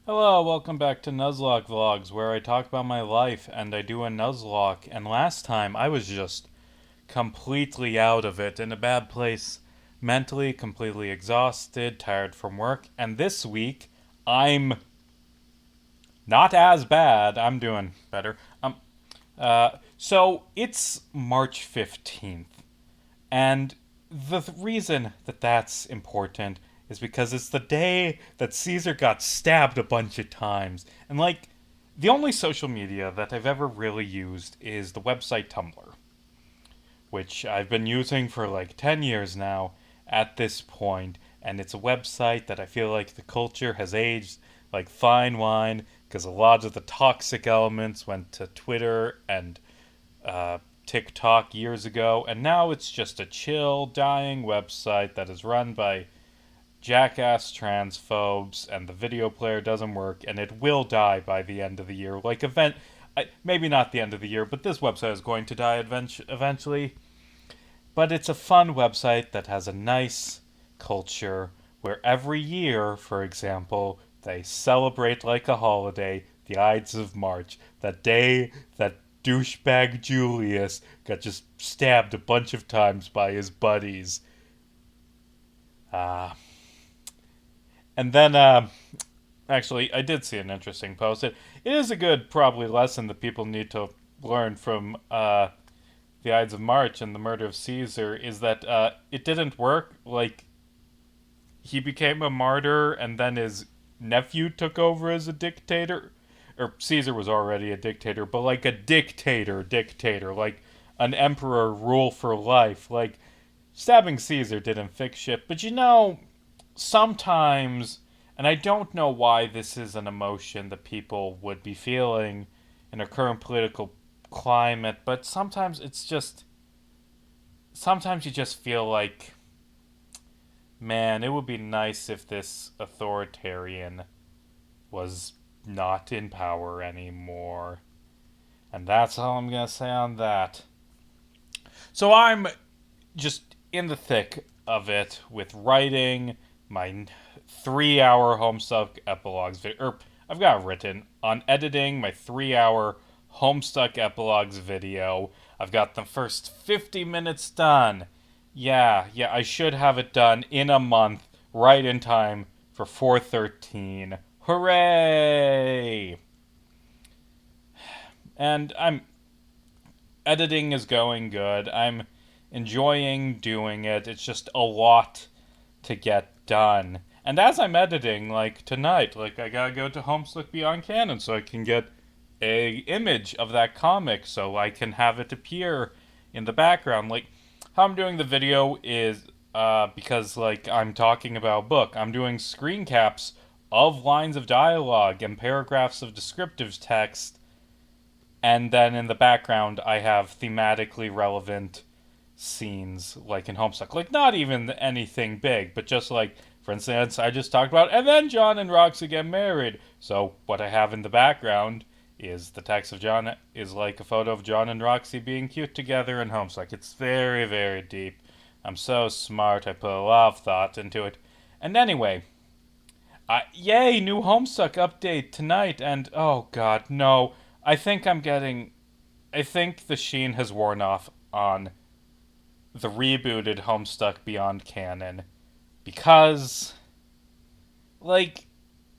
Hello, welcome back to Nuzlocke Vlogs, where I talk about my life and I do a Nuzlocke. And last time I was just completely out of it, in a bad place, mentally, completely exhausted, tired from work. And this week, I'm not as bad. I'm doing better. So it's March 15th, and the reason that that's important is because it's the day that Caesar got stabbed a bunch of times. And, like, the only social media that I've ever really used is the website Tumblr, which I've been using for like 10 years now at this point. And it's a website that I feel like the culture has aged like fine wine because a lot of the toxic elements went to Twitter and uh, TikTok years ago, and now it's just a chill, dying website that is run by jackass transphobes, and the video player doesn't work, and it will die by the end of the year. Maybe not the end of the year, but this website is going to die eventually. But it's a fun website that has a nice culture where every year, for example, they celebrate like a holiday the Ides of March, that day that douchebag Julius got just stabbed a bunch of times by his buddies. Uh, and then, I did see an interesting post. It is a good, probably, lesson that people need to learn from the Ides of March and the murder of Caesar is that it didn't work. Like, he became a martyr, and then his nephew took over as a dictator. Or Caesar was already a dictator, but like a dictator, like an emperor rule for life. Like, stabbing Caesar didn't fix shit, but sometimes, and I don't know why this is an emotion that people would be feeling in a current political climate, but sometimes you just feel like, man, it would be nice if this authoritarian was not in power anymore. And that's all I'm going to say on that. So I'm just in the thick of it with writing my 3 hour Homestuck epilogues video. I've got it written on editing my 3 hour Homestuck epilogues video. I've got the first 50 minutes done. Yeah, I should have it done in a month, right in time for 413. Hooray! And I'm editing is going good. I'm enjoying doing it. It's just a lot to get done. And as I'm editing, like tonight, like I gotta go to Homestuck Beyond Canon so I can get a image of that comic so I can have it appear in the background. Like how I'm doing the video is because like I'm talking about a book. I'm doing screen caps of lines of dialogue and paragraphs of descriptive text, and then in the background I have thematically relevant scenes like in Homestuck. Like not even anything big, but just like for instance, I just talked about and then John and Roxy get married. So what I have in the background is the text of John is like a photo of John and Roxy being cute together in Homestuck. It's very, very deep. I'm so smart. I put a lot of thought into it. And anyway, yay, new Homestuck update tonight. And oh god, no. I think I'm getting. I think the sheen has worn off on the rebooted Homestuck Beyond Canon because, like,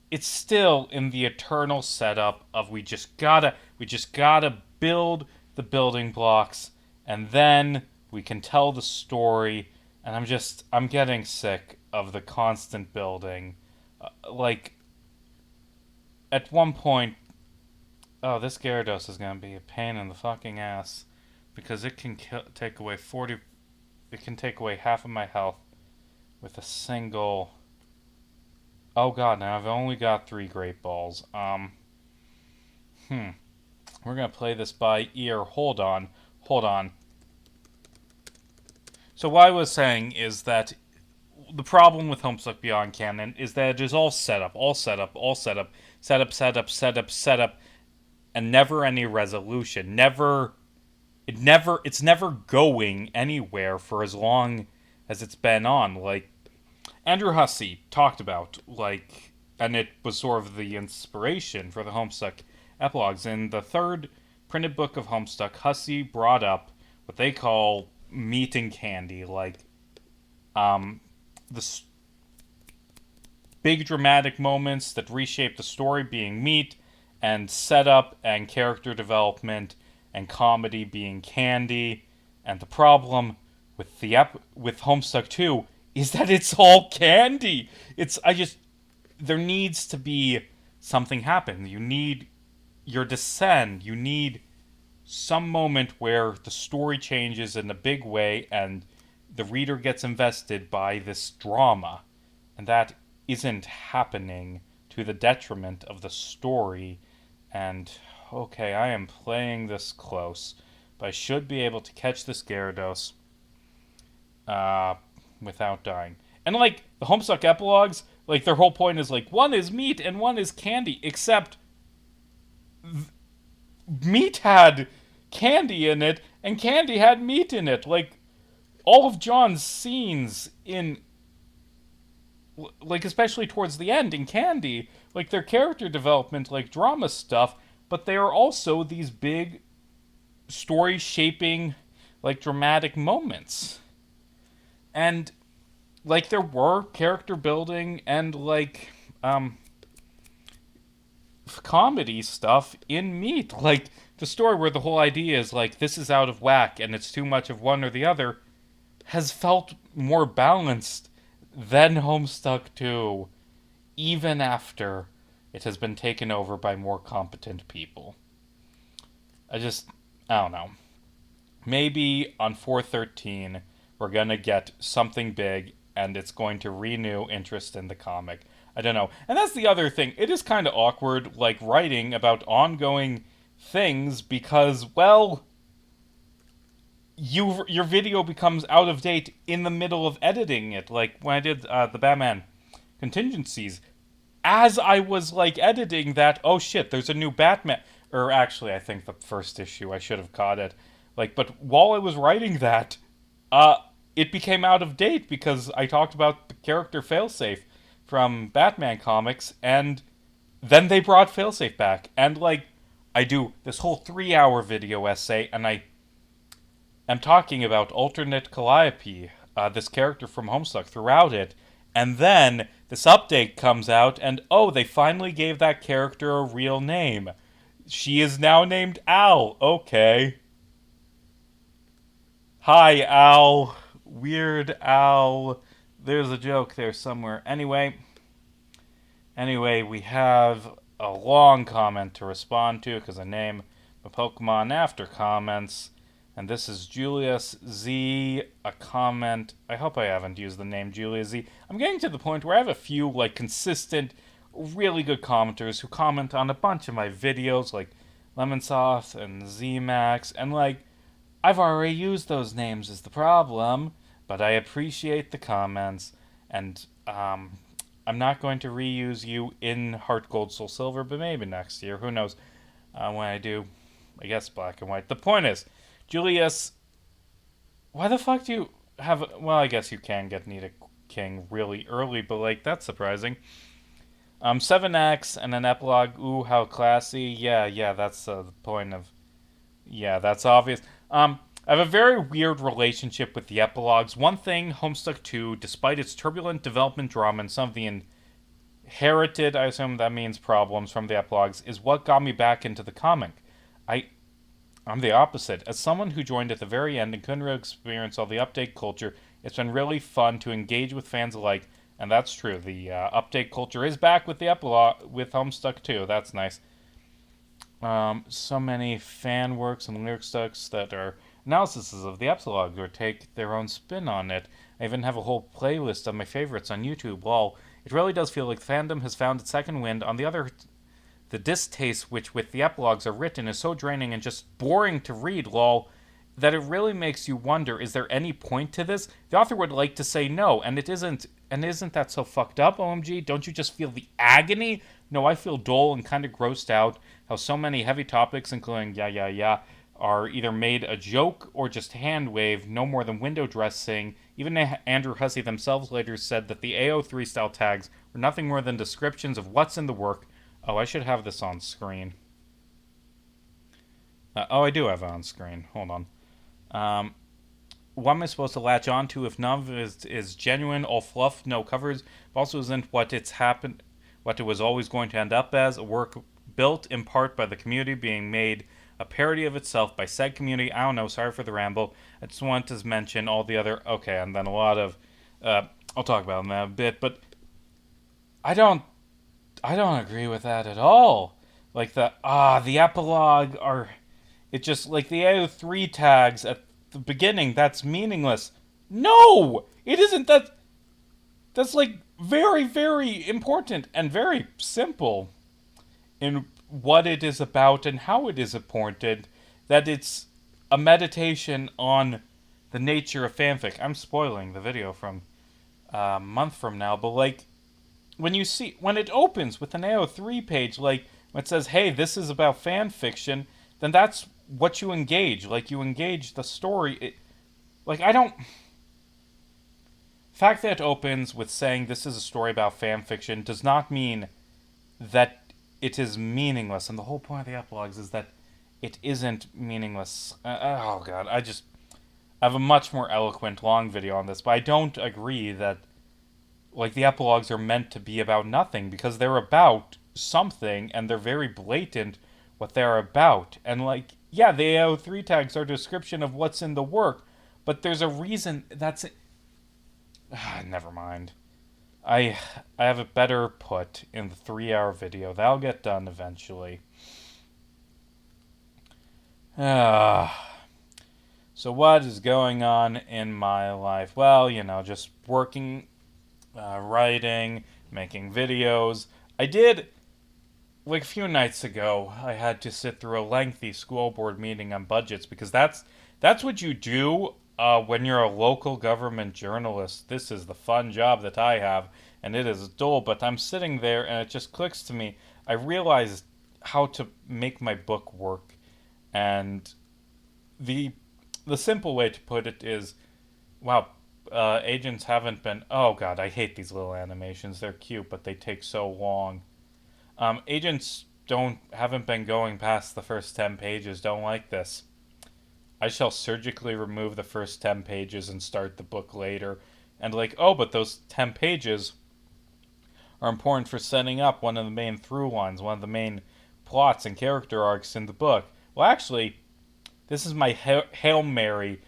it's still in the eternal setup of we just gotta build the building blocks and then we can tell the story. And I'm getting sick of the constant building. Like at one point, oh, this Gyarados is gonna be a pain in the fucking ass because it can take away 40. It can take away half of my health with a single. Oh god, now I've only got 3 Great Balls. We're gonna play this by ear. Hold on. So what I was saying is that the problem with Homestuck Beyond Canon is that it is all setup, and never any resolution. It's never going anywhere for as long as it's been on. Like Andrew Hussey talked about, like and it was sort of the inspiration for the Homestuck epilogues. In the third printed book of Homestuck, Hussey brought up what they call meat and candy, like the big dramatic moments that reshape the story being meat, and setup and character development and comedy being candy. And the problem with with Homestuck 2 is that it's all candy. It's I just there needs to be something happen. You need your descend. You need some moment where the story changes in a big way and the reader gets invested by this drama. And that isn't happening, to the detriment of the story. And okay, I am playing this close, but I should be able to catch this Gyarados uh, without dying. And like the Homestuck epilogues, like their whole point is like one is meat and one is candy, except meat had candy in it and candy had meat in it. Like all of John's scenes in, like especially towards the end in Candy, like their character development, like drama stuff, but they are also these big story shaping, like dramatic moments. And like there were character building and like comedy stuff in Meat, like the story where the whole idea is like this is out of whack and it's too much of one or the other, has felt more balanced than Homestuck 2, even after it has been taken over by more competent people. I don't know. Maybe on 413, we're going to get something big and it's going to renew interest in the comic. I don't know. And that's the other thing. It is kind of awkward, like, writing about ongoing things because, well, your video becomes out of date in the middle of editing it. Like when I did the Batman contingencies, as I was like editing that, oh shit, there's a new Batman. Or actually, I think the first issue I should have caught it. Like, but while I was writing that, it became out of date because I talked about the character Failsafe from Batman comics, and then they brought Failsafe back, and like I do this whole 3-hour video essay, and I'm talking about alternate Calliope, this character from Homestuck, throughout it. And then this update comes out, and oh, they finally gave that character a real name. She is now named Al. Okay. Hi, Al. Weird Al. There's a joke there somewhere. Anyway, we have a long comment to respond to because I name the Pokemon after comments. And this is Julius Z, a comment. I hope I haven't used the name Julius Z. I'm getting to the point where I have a few, like, consistent, really good commenters who comment on a bunch of my videos, like Lemonsoft and ZMax, and, like, I've already used those names is the problem, but I appreciate the comments, and, I'm not going to reuse you in Heart Gold Soul Silver, but maybe next year. Who knows when I do, I guess, Black and White. The point is, Julius, why the fuck do you have... Well, I guess you can get Nita King really early, but, like, that's surprising. 7X and an epilogue. Ooh, how classy. Yeah, that's the point of... Yeah, that's obvious. I have a very weird relationship with the epilogues. One thing, Homestuck 2, despite its turbulent development drama and some of the inherited, I assume that means problems from the epilogues, is what got me back into the comic. I'm the opposite. As someone who joined at the very end and couldn't really experience all the update culture, it's been really fun to engage with fans alike, and that's true. The update culture is back with the epilogue, with Homestuck 2. That's nice. So many fan works and lyric stucks that are analyses of the epilogue or take their own spin on it. I even have a whole playlist of my favorites on YouTube. Lol. It really does feel like fandom has found its second wind. On the other, the distaste which with the epilogues are written is so draining and just boring to read, lol, that it really makes you wonder, is there any point to this? The author would like to say no, and it isn't. And isn't that so fucked up, OMG? Don't you just feel the agony? No, I feel dull and kind of grossed out how so many heavy topics, including yeah, are either made a joke or just hand-waved, no more than window dressing. Even Andrew Hussey themselves later said that the AO3 style tags were nothing more than descriptions of what's in the work. Oh, I should have this on screen. Oh, I do have it on screen. Hold on. What am I supposed to latch onto if none of it is genuine, all fluff, no covers, but also isn't what what it was always going to end up as, a work built in part by the community being made a parody of itself by said community. I don't know, sorry for the ramble. I just want to mention all the other, okay, and then a lot of, I'll talk about that a bit, but I don't agree with that at all. Like the epilogue are, it just, like the AO3 tags at the beginning, that's meaningless. No! It isn't. That's like very, very important and very simple in what it is about and how it is appointed, that it's a meditation on the nature of fanfic. I'm spoiling the video from a month from now, but like when it opens with an AO3 page, like when it says, "Hey, this is about fan fiction," then that's what you engage. Like you engage the story. Like I don't. The fact that it opens with saying this is a story about fan fiction does not mean that it is meaningless, and the whole point of the epilogues is that it isn't meaningless. Oh god, I have a much more eloquent long video on this, but I don't agree that like the epilogues are meant to be about nothing, because they're about something and they're very blatant what they're about. And like, yeah, the AO3 tags are a description of what's in the work, but there's a reason that's it. Never mind. I have it better put in the 3-hour video. That'll get done eventually. So what is going on in my life? Well, just working, writing, making videos. I did, like a few nights ago, I had to sit through a lengthy school board meeting on budgets, because that's what you do when you're a local government journalist. This is the fun job that I have, and it is dull, but I'm sitting there and it just clicks to me. I realized how to make my book work, and the simple way to put it is, wow, agents haven't been, oh god, I hate these little animations. They're cute, but they take so long. Agents haven't been going past the first 10 pages. Don't like this. I shall surgically remove the first 10 pages and start the book later. And like, oh, but those 10 pages are important for setting up one of the main through lines, one of the main plots and character arcs in the book. Well, actually, this is my Hail Mary,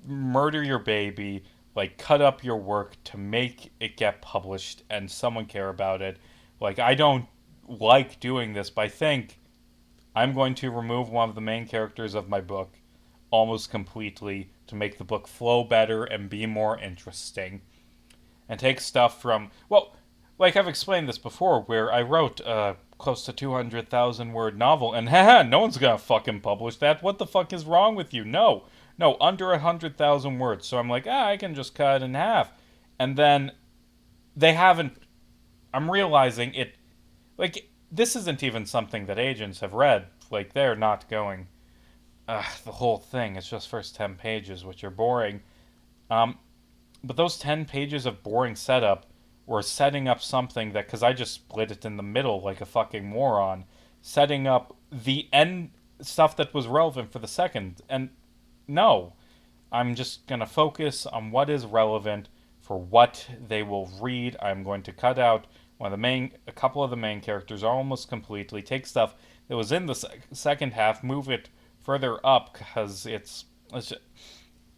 murder your baby, like cut up your work to make it get published and someone care about it. Like, I don't like doing this, but I think I'm going to remove one of the main characters of my book almost completely to make the book flow better and be more interesting. And take stuff from, well, like I've explained this before, where I wrote a close to 200,000 word novel, and haha, no one's gonna fucking publish that. What the fuck is wrong with you? No, under 100,000 words. So I'm like, I can just cut it in half. And then they haven't, I'm realizing it, like, this isn't even something that agents have read. Like, they're not going, the whole thing. It's just first 10 pages, which are boring. But those 10 pages of boring setup were setting up something that, because I just split it in the middle like a fucking moron, setting up the end stuff that was relevant for the second. And no, I'm just going to focus on what is relevant for what they will read. I'm going to cut out a couple of the main characters almost completely, take stuff that was in the second half, move it further up, because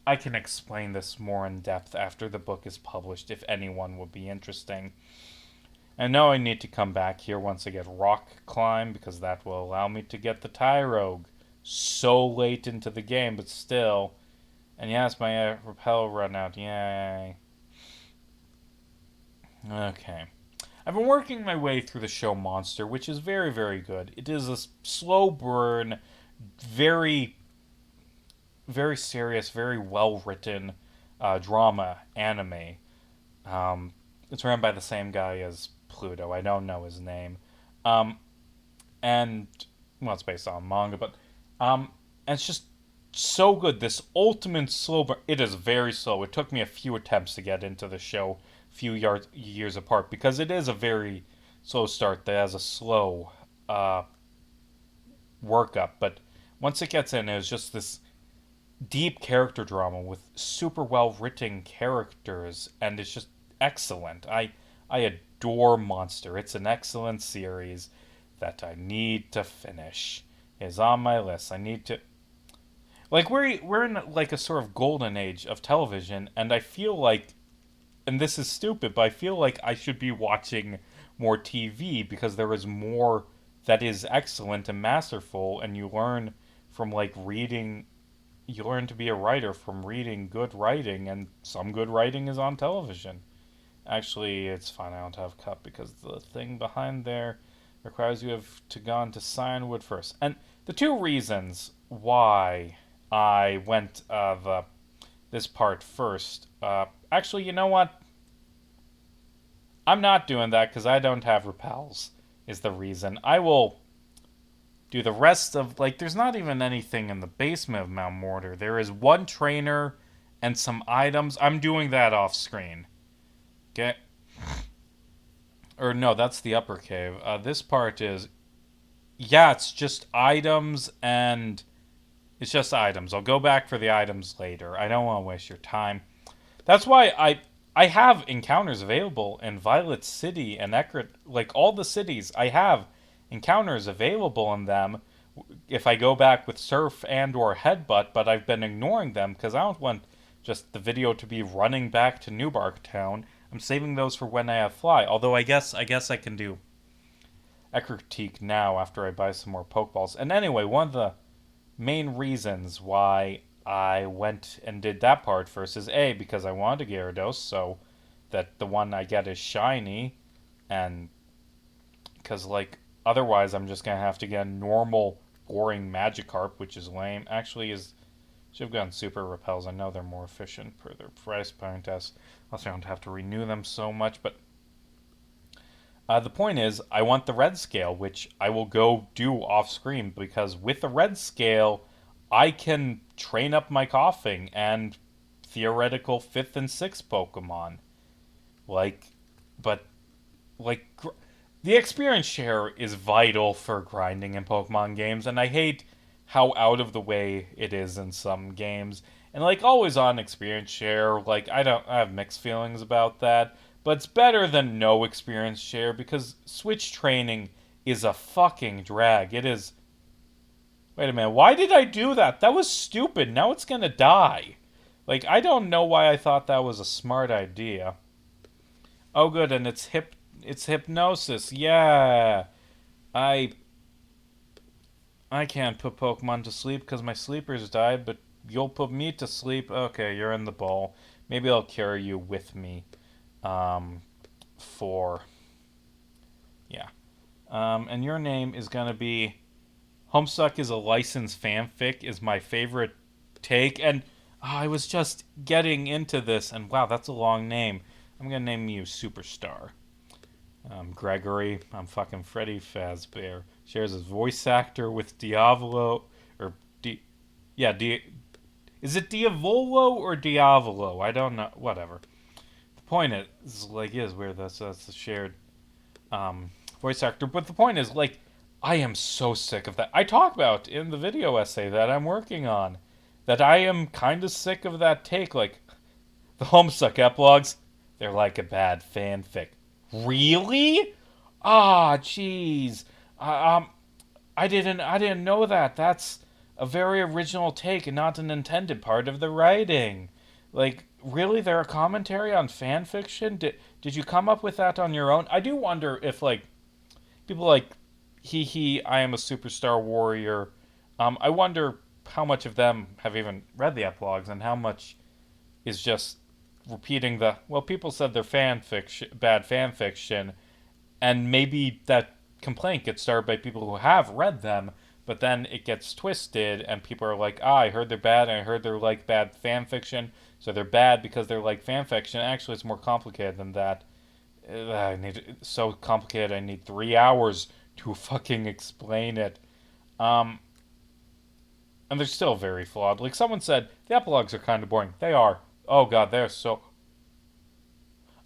I can explain this more in depth after the book is published, if anyone would be interesting. And now I need to come back here once I get rock climb, because that will allow me to get the Tyrogue so late into the game, but still. And yes, my rappel run out. Yay. Okay. I've been working my way through the show Monster, which is very, very good. It is a slow burn, very, very serious, very well-written drama anime. It's run by the same guy as Pluto. I don't know his name. And, well, it's based on manga, but and it's just so good. This ultimate slow burn. It is very slow. It took me a few attempts to get into the show years apart because it is a very slow start that has a slow uh, workup. But once it gets in, it's just this deep character drama with super well written characters, and it's just excellent. I adore Monster. It's an excellent series that I need to finish. Is on my list. I need to like we're in like a sort of golden age of television, and I feel like, and this is stupid, but I feel like I should be watching more TV because there is more that is excellent and masterful, and you learn from like reading. You learn to be a writer from reading good writing, and some good writing is on television. Actually, it's fine. I don't have cut because the thing behind there requires you have to go into Cyanwood first. And the two reasons why I went this part first. Actually, you know what? I'm not doing that because I don't have repels. Is the reason. I will do the rest of like. There's not even anything in the basement of Mount Mortar. There is one trainer and some items. I'm doing that off screen. Okay. Or no, that's the upper cave. This part is, yeah, it's just items and it's just items. I'll go back for the items later. I don't want to waste your time. That's why I have encounters available in Violet City and Ekrit. Like all the cities, I have encounters available in them. If I go back with Surf and or Headbutt, but I've been ignoring them because I don't want just the video to be running back to Newbark Town. I'm saving those for when I have Fly. Although I guess I can do Ekritique now after I buy some more Pokeballs. And anyway, one of the main reasons why I went and did that part first is A, because I wanted a Gyarados, so that the one I get is shiny, and because, like, otherwise I'm just going to have to get a normal, boring Magikarp, which is lame. Actually, should have gotten Super Repels. I know they're more efficient per their price point test. Also, I don't have to renew them so much, but the point is, I want the red scale, which I will go do off screen because with the red scale, I can train up my coughing and theoretical 5th and 6th Pokemon. Like, but, like, the experience share is vital for grinding in Pokemon games, and I hate how out of the way it is in some games. And, like, always on experience share, like, I have mixed feelings about that. But it's better than no experience share because Switch training is a fucking drag. It is. Wait a minute. Why did I do that? That was stupid. Now it's gonna die. Like, I don't know why I thought that was a smart idea. Oh, good. And it's hypnosis. Yeah. I. I can't put Pokemon to sleep because my sleepers died, but you'll put me to sleep. Okay, you're in the bowl. Maybe I'll carry you with me. For yeah, and your name is gonna be Homestuck is a licensed fanfic is my favorite take, and I was just getting into this, and wow, that's a long name. I'm gonna name you Superstar. Gregory. I'm fucking Freddy Fazbear. Shares his voice actor with Diavolo or yeah, is it Diavolo or Diavolo? I don't know. Whatever. Point is like is weird. That's a shared voice actor. But the point is like I am so sick of that. I talk about in the video essay that I'm working on that I am kind of sick of that take. Like the Homestuck epilogues, they're like a bad fanfic. Really? Ah, jeez. I didn't know that. That's a very original take and not an intended part of the writing. Like, really, they're a commentary on fan fiction? Did you come up with that on your own? I do wonder if like people like I am a superstar warrior. I wonder how much of them have even read the epilogues and how much is just repeating the well. People said they're bad fan fiction, and maybe that complaint gets started by people who have read them, but then it gets twisted and people are like, I heard they're bad and I heard they're like bad fan fiction, so they're bad because they're like fan fiction. Actually, it's more complicated than that. It's so complicated I need 3 hours to fucking explain it. Um, and they're still very flawed. Like someone said, the epilogues are kind of boring. They are. Oh god, they're so...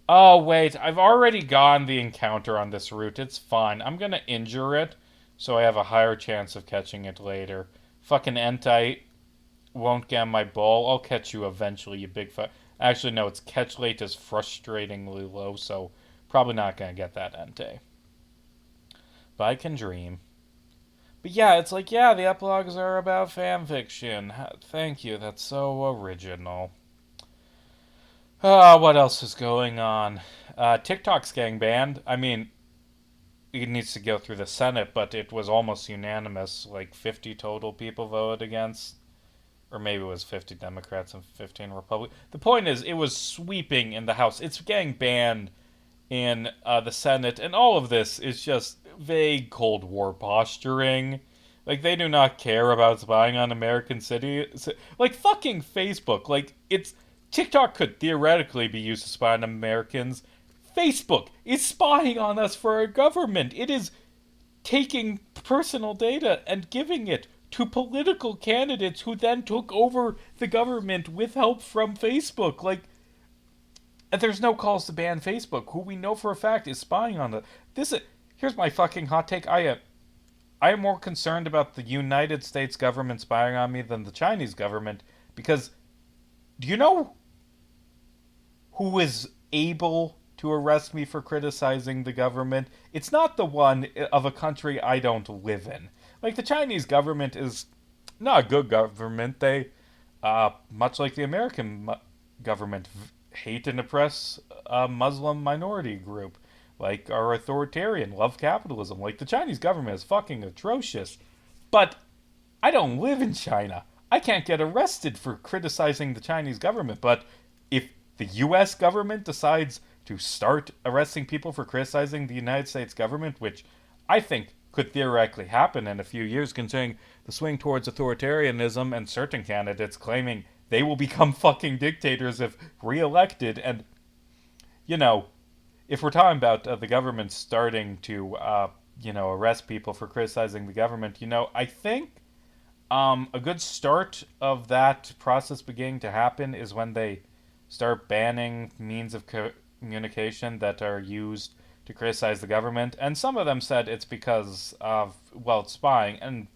Oh, wait, I've already gone the encounter on this route. It's fine. I'm gonna injure it so I have a higher chance of catching it later. Fucking Entite won't get my ball. I'll catch you eventually, you big fuck. Actually, no, its catch rate is frustratingly low, so probably not gonna get that Entei. But I can dream. But yeah, it's like, yeah, the epilogues are about fan fiction. Thank you, that's so original. What else is going on? TikTok's getting banned. I mean, it needs to go through the Senate, but it was almost unanimous. Like 50 total people voted against, or maybe it was 50 Democrats and 15 Republicans. The point is, it was sweeping in the House. It's getting banned in the Senate, and all of this is just vague Cold War posturing. Like, they do not care about spying on American cities. Like, fucking Facebook. Like, it's. TikTok could theoretically be used to spy on Americans. Facebook is spying on us for our government. It is taking personal data and giving it to political candidates who then took over the government with help from Facebook. Like, and there's no calls to ban Facebook, who we know for a fact is spying on the. This is, here's my fucking hot take. I am more concerned about the United States government spying on me than the Chinese government, because do you know who is able to arrest me for criticizing the government? It's not the one of a country I don't live in. Like, the Chinese government is not a good government. They, much like the American government, hate and oppress a Muslim minority group. Like, are authoritarian, love capitalism. Like, the Chinese government is fucking atrocious. But I don't live in China. I can't get arrested for criticizing the Chinese government. But if the US government decides to start arresting people for criticizing the United States government, which I think could theoretically happen in a few years, considering the swing towards authoritarianism and certain candidates claiming they will become fucking dictators if reelected. And, you know, if we're talking about the government starting to, arrest people for criticizing the government, I think a good start of that process beginning to happen is when they start banning means of communication that are used to criticize the government. And some of them said it's because of, well, it's spying, and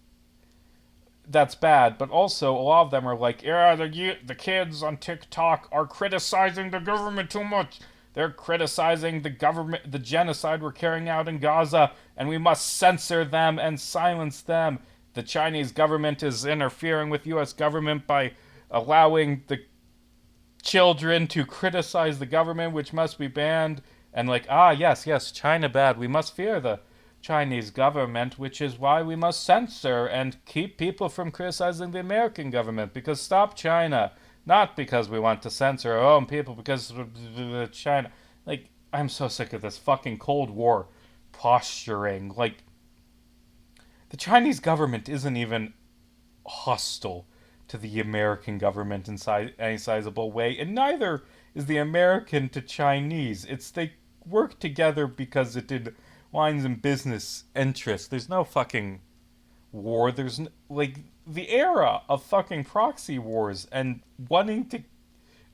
that's bad. But also, a lot of them are like, yeah, the kids on TikTok are criticizing the government too much. They're criticizing the government, the genocide we're carrying out in Gaza, and we must censor them and silence them. The Chinese government is interfering with U.S. government by allowing the children to criticize the government, which must be banned. And like, yes, China bad. We must fear the Chinese government, which is why we must censor and keep people from criticizing the American government. Because stop China. Not because we want to censor our own people, because of China. Like, I'm so sick of this fucking Cold War posturing. Like, the Chinese government isn't even hostile to the American government in any sizable way, and neither is the American to Chinese. It's they work together because it did lines in business interests. There's no fucking war. There's like the era of fucking proxy wars and wanting to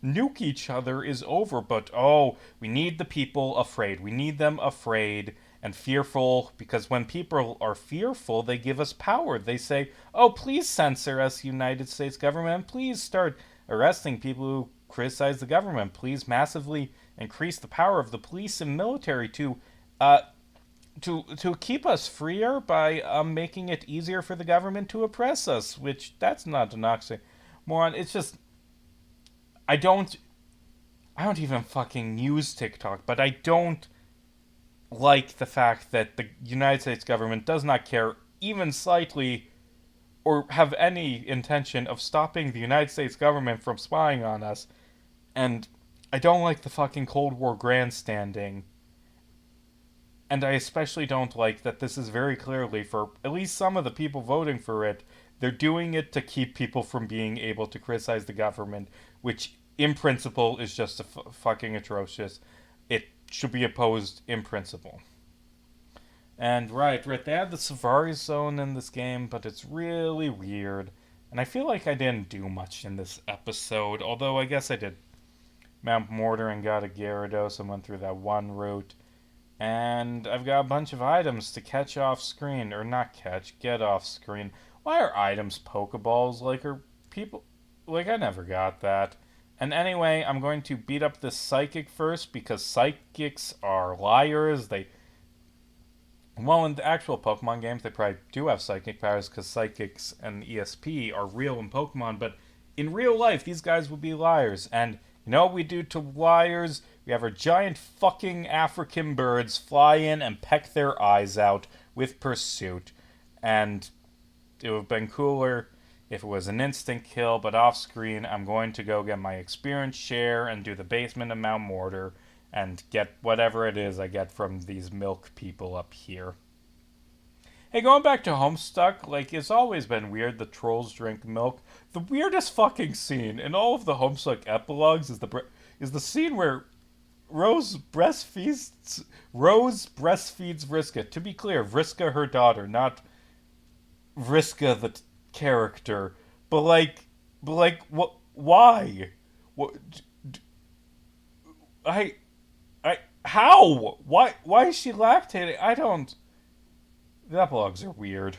nuke each other is over. But oh, we need the people afraid. We need them afraid and fearful, because when people are fearful, they give us power. They say, oh, please censor us, United States government. Please start arresting people who criticize the government. Please massively increase the power of the police and military to keep us freer by making it easier for the government to oppress us. Which, that's not an oxymoron. It's just I don't even fucking use TikTok, but I don't like the fact that the United States government does not care even slightly or have any intention of stopping the United States government from spying on us. And I don't like the fucking Cold War grandstanding. And I especially don't like that this is very clearly, for at least some of the people voting for it, they're doing it to keep people from being able to criticize the government, which in principle is just fucking atrocious. It should be opposed in principle. And right, they had the Safari Zone in this game, but it's really weird. And I feel like I didn't do much in this episode, although I guess I did Mount Mortar and got a Gyarados and went through that one route. And I've got a bunch of items to catch off screen. Or not catch, get off screen. Why are items Pokeballs? Like, are people. Like, I never got that. And anyway, I'm going to beat up this Psychic first because Psychics are liars. Well, in the actual Pokemon games, they probably do have psychic powers because psychics and ESP are real in Pokemon, but in real life, these guys would be liars. And you know what we do to liars? We have our giant fucking African birds fly in and peck their eyes out with pursuit. And it would have been cooler if it was an instant kill, but off screen, I'm going to go get my experience share and do the basement of Mount Mortar and get whatever it is I get from these milk people up here. Hey, going back to Homestuck, like, it's always been weird the trolls drink milk. The weirdest fucking scene in all of the Homestuck epilogues is the scene where Rose breastfeeds Vriska. To be clear, Vriska her daughter, not Vriska the character. But like, what? Why? What? I how? Why is she lactating? I don't. The epilogues are weird.